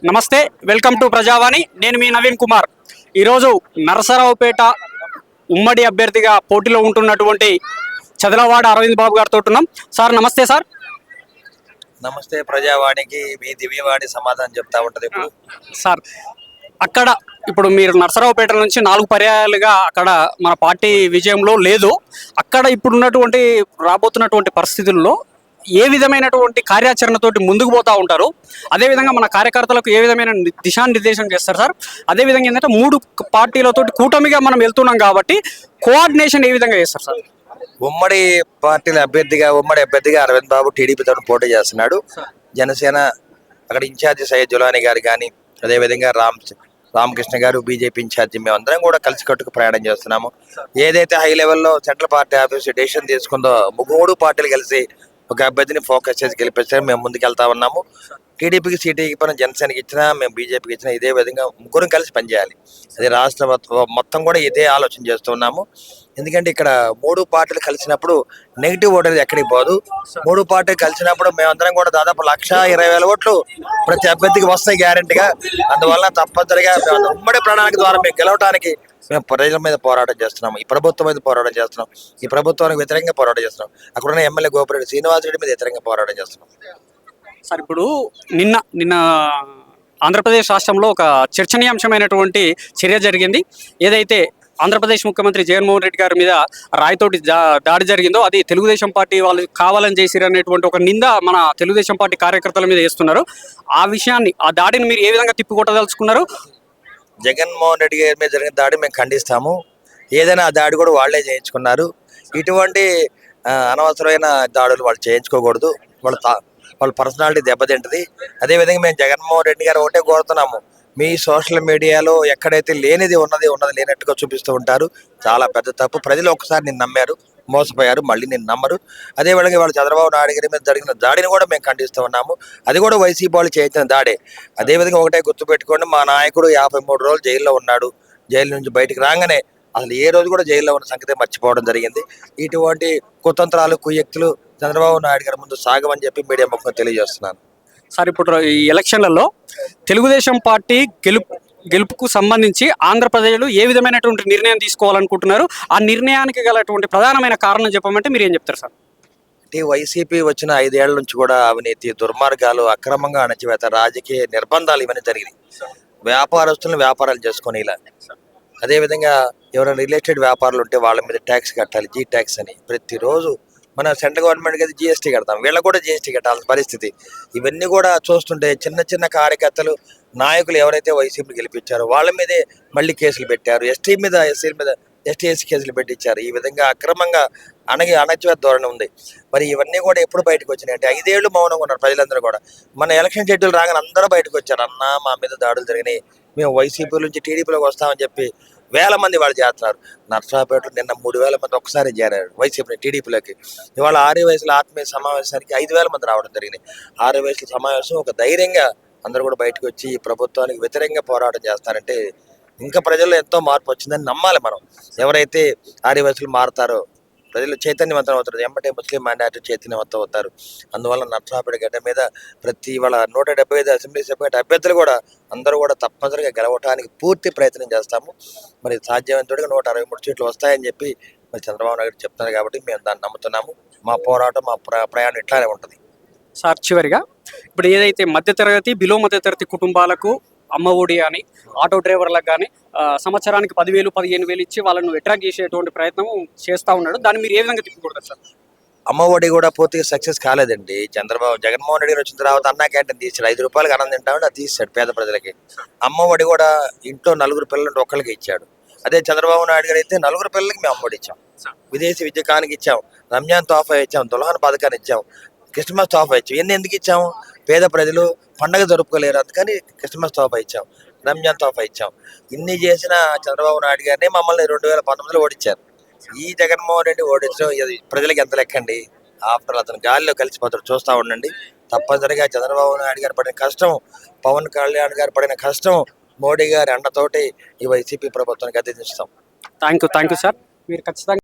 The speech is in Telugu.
నమస్తే, వెల్కమ్ టు ప్రజావాణి. నేను మీ నవీన్ కుమార్. ఈరోజు నరసరావుపేట ఉమ్మడి అభ్యర్థిగా పోటీలో ఉంటున్నటువంటి చదలవాడ అరవింద్ బాబు గారితో ఉన్నాం. సార్ నమస్తే. సార్ నమస్తే. ప్రజావాణికి మీ దివ్యవాణి సమాధానం చెప్తా ఉంటది. ఇప్పుడు సార్ అక్కడ ఇప్పుడు మీరు నరసరావుపేట నుంచి 4 పర్యాయాలుగా అక్కడ మన పార్టీ విజయంలో లేదు. అక్కడ ఇప్పుడున్నటువంటి రాబోతున్నటువంటి పరిస్థితుల్లో ఏ విధమైనటువంటి కార్యాచరణతోటి ముందుకు పోతూ ఉంటారు, అదేవిధంగా మన కార్యకర్తలకు ఏ విధమైన దిశానిర్దేశం చేస్తారు సార్? అదేవిధంగా ఏంటంటే 3 పార్టీలతోటి కూటమిగా మనం వెళ్తున్నాం కాబట్టి కోఆర్డినేషన్ ఏ విధంగా చేస్తారు సార్? ఉమ్మడి అభ్యర్థిగా అరవింద్ బాబు టీడీపీ తరఫున పోటీ చేస్తున్నాడు. జనసేన అక్కడ ఇన్ఛార్జి సయ్యద్ జులానీ గారు కానీ, అదేవిధంగా రామకృష్ణ గారు బీజేపీ ఇన్ఛార్జి, మేమందరం కూడా కలిసికట్టుకు ప్రయాణం చేస్తున్నాము. ఏదైతే హై లెవెల్లో సెంట్రల్ పార్టీ ఆఫీస్ డెసిషన్ తీసుకుందో 3 పార్టీలు కలిసి ఒక అభ్యర్థిని ఫోకస్ చేసి గెలిపించారు. మేము ముందుకు వెళ్తా ఉన్నాము. టీడీపీకి సీటీకి పైన జనసేనకి ఇచ్చినా, మేము బీజేపీకి ఇచ్చినా ఇదే విధంగా ముగ్గురం కలిసి పనిచేయాలి. అది రాష్ట్ర మొత్తం కూడా ఇదే ఆలోచన చేస్తున్నాము. ఎందుకంటే ఇక్కడ 3 పార్టీలు కలిసినప్పుడు నెగిటివ్ ఓట్ అనేది ఎక్కడికి పోదు. 3 పార్టీలు కలిసినప్పుడు మేమందరం కూడా దాదాపు 1,20,000 ఓట్లు ప్రతి అభ్యర్థికి వస్తాయి గ్యారెంటీగా. అందువల్ల తప్పనిసరిగా ఉమ్మడి ప్రణాళిక ద్వారా మేము గెలవడానికి మేము ప్రజల మీద పోరాటం చేస్తున్నాము. ఈ ప్రభుత్వం మీద పోరాటం చేస్తున్నాం. ఈ ప్రభుత్వానికి వ్యతిరేకంగా పోరాటం చేస్తున్నాం. అక్కడున్న ఎమ్మెల్యే గోపిరెడ్డి శ్రీనివాసరెడ్డి మీద వ్యతిరేకంగా పోరాటం చేస్తున్నాం. సార్ ఇప్పుడు నిన్న ఆంధ్రప్రదేశ్ రాష్ట్రంలో ఒక చర్చనీయాంశమైనటువంటి చర్య జరిగింది. ఏదైతే ఆంధ్రప్రదేశ్ ముఖ్యమంత్రి జగన్మోహన్ రెడ్డి గారి మీద రాయితోటి దాడి జరిగిందో అది తెలుగుదేశం పార్టీ వాళ్ళు కావాలని చేసిరనేటువంటి ఒక నింద మన తెలుగుదేశం పార్టీ కార్యకర్తల మీద వేస్తున్నారు. ఆ దాడిని మీరు ఏ విధంగా తిప్పికొట్టదలుచుకున్నారు? జగన్మోహన్ రెడ్డి గారి మీద జరిగిన దాడి మేము ఖండిస్తాము. ఏదైనా ఆ దాడి కూడా వాళ్లే చేయించుకున్నారు. ఇటువంటి అనవసరమైన దాడులు వాళ్ళు చేయించుకోకూడదు. వాళ్ళ పర్సనాలిటీ దెబ్బతింటది. అదేవిధంగా మేము జగన్మోహన్ రెడ్డి గారు ఒకటే కోరుతున్నాము, మీ సోషల్ మీడియాలో ఎక్కడైతే లేనిది ఉన్నది లేనట్టుగా చూపిస్తూ ఉంటారు. చాలా పెద్ద తప్పు. ప్రజలు ఒకసారి నిన్ను నమ్మారు, మోసపోయారు, మళ్ళీ నేను నమ్మరు. అదేవిధంగా వాళ్ళు చంద్రబాబు నాయుడు గారి మీద జరిగిన దాడిని కూడా మేము ఖండిస్తూ ఉన్నాము. అది కూడా వైసీపీ వాళ్ళు చేయించిన దాడే. అదేవిధంగా ఒకటే గుర్తుపెట్టుకోండి, మా నాయకుడు 53 రోజులు జైల్లో ఉన్నాడు. జైలు నుంచి బయటకు రాగానే అసలు ఏ రోజు కూడా జైల్లో ఉన్న సంగతి మర్చిపోవడం జరిగింది. ఇటువంటి కుతంత్రాలు, కుయ్యక్తులు చంద్రబాబు నాయుడు గారి ముందు సాగమని చెప్పి మీడియా ముఖంగా తెలియజేస్తున్నాను. సార్ ఇప్పుడు ఈ ఎలక్షన్లలో తెలుగుదేశం పార్టీ గెలుపుకు సంబంధించి ఆంధ్రప్రదేశ్లో ఏ విధమైనటువంటి నిర్ణయం తీసుకోవాలనుకుంటున్నారు? ఆ నిర్ణయానికి గలటువంటి ప్రధానమైన కారణం చెప్పమంటే మీరు ఏం చెప్తారు సార్? వైసీపీ వచ్చిన 5 ఏళ్ల నుంచి కూడా అవినీతి, దుర్మార్గాలు, అక్రమంగా అణచివేత, రాజకీయ నిర్బంధాలు ఇవన్నీ జరిగినాయి. వ్యాపారస్తులను వ్యాపారాలు చేసుకొని ఇలా, అదేవిధంగా ఎవరైనా రియల్ ఎస్టేట్ వ్యాపారాలు ఉంటే వాళ్ళ మీద ట్యాక్స్ కట్టాలి, జీ ట్యాక్స్ అని. ప్రతిరోజు మన సెంట్రల్ గవర్నమెంట్ అయితే జీఎస్టీ కడతాం, వీళ్ళకి కూడా జీఎస్టీ కట్టాల్సిన పరిస్థితి. ఇవన్నీ కూడా చూస్తుంటే చిన్న కార్యకర్తలు, నాయకులు ఎవరైతే వైసీపీ గెలిపించారో వాళ్ళ మీదే మళ్ళీ కేసులు పెట్టారు. ఎస్సీ కేసులు పెట్టించారు. ఈ విధంగా అక్రమంగా అణచివేత ధోరణి ఉంది. మరి ఇవన్నీ కూడా ఎప్పుడు బయటకు వచ్చినాయి అంటే 5 ఏళ్ళు మౌనంగా ఉన్నారు ప్రజలందరూ కూడా. మన ఎలక్షన్ షెడ్యూల్ రాగానే అందరూ బయటకు వచ్చారు. అన్నా మా మీద దాడులు జరిగినాయి, మేము వైసీపీ నుంచి టీడీపీలోకి వస్తామని చెప్పి వేల మంది వాళ్ళు చేస్తున్నారు. నర్సరావుపేటలో నిన్న 3,000 మంది ఒకసారి చేరారు వైసీపీ టీడీపీలోకి. ఇవాళ ఆర్యవైశ్యుల ఆత్మీయ సమావేశానికి 5,000 మంది రావడం జరిగింది. ఆర్యవైశ్యుల సమావేశం ఒక ధైర్యంగా అందరూ కూడా బయటకు వచ్చి ఈ ప్రభుత్వానికి వ్యతిరేకంగా పోరాటం చేస్తారంటే ఇంకా ప్రజల్లో ఎంతో మార్పు వచ్చిందని నమ్మాలి మనం. ఎవరైతే ఆర్యవైశ్యులు మారుతారో ప్రజలు చైతన్యవంతం అవుతారు, ఎంబటే ముస్లిం మైనారిటీ చైతన్యవంతం అవుతారు. అందువల్ల నర్సరావుపేట గడ్డ మీద వాళ్ళ 175 అసెంబ్లీ సభ్యుల అభ్యర్థులు కూడా అందరూ కూడా తప్పనిసరిగా గెలవటానికి పూర్తి ప్రయత్నం చేస్తాము. మరి సాధ్యమైనంతగా 163 సీట్లు వస్తాయని చెప్పి మరి చంద్రబాబు నాయుడు చెప్తున్నారు కాబట్టి మేము దాన్ని నమ్ముతున్నాము. మా పోరాటం, మా ప్రయాణం ఇట్లానే ఉంటుంది. సార్ చివరిగా ఇప్పుడు ఏదైతే మధ్యతరగతి, బిలో మధ్యతరగతి కుటుంబాలకు అమ్మ ఒడి అని, ఆటో డ్రైవర్లకు కానీ సంవత్సరానికి 10,000, 15,000 ఇచ్చి వాళ్ళను అట్రాక్ట్ చేసేటువంటి ప్రయత్నం చేస్తూ ఉన్నాడు. దాన్ని మీరు ఏ విధంగా తిప్పకూడదు సార్? అమ్మ ఒడి కూడా పూర్తిగా సక్సెస్ కాలేదండి. జగన్మోహన్ రెడ్డి వచ్చిన తర్వాత అన్నా క్యాంటీన్ తీసాడు. 5 రూపాయలకి అన్నం తింటామని అది తీసాడు పేద ప్రజలకి. అమ్మ ఒడి కూడా ఇంట్లో 4 పిల్లలు ఒక్కరికి ఇచ్చాడు. అదే చంద్రబాబు నాయుడు గారు అయితే 4 పిల్లలకి మేము అమ్మ ఒడి ఇచ్చాం, విదేశీ విద్యకానికి ఇచ్చాం, రంజాన్ తోఫా ఇచ్చాం, దుల్హన్ పథకాన్ని ఇచ్చాం, క్రిస్మస్ తోఫా ఇచ్చాం. ఇవన్నీ ఎందుకు ఇచ్చాము? పేద ప్రజలు పండగ జరుపుకోలేరు, అందుకని క్రిస్మస్ తోఫా ఇచ్చాం, రంజాన్ తోఫా ఇచ్చాం. ఇన్ని చేసిన చంద్రబాబు నాయుడు గారిని మమ్మల్ని 2019లో ఓడించారు. ఈ జగన్మోహన్ రెడ్డి ఓడించడం ఇది ప్రజలకు ఎంత లెక్కండి? ఆఫ్టర్ అతను గాలిలో కలిసిపోతాడు, చూస్తూ ఉండండి. తప్పనిసరిగా చంద్రబాబు నాయుడు గారు పడిన కష్టం, పవన్ కళ్యాణ్ గారు పడిన కష్టం, మోడీ గారి అండతోటి ఈ వైసీపీ ప్రభుత్వానికి అద్దెదిస్తాం. Thank you sir. మీరు ఖచ్చితంగా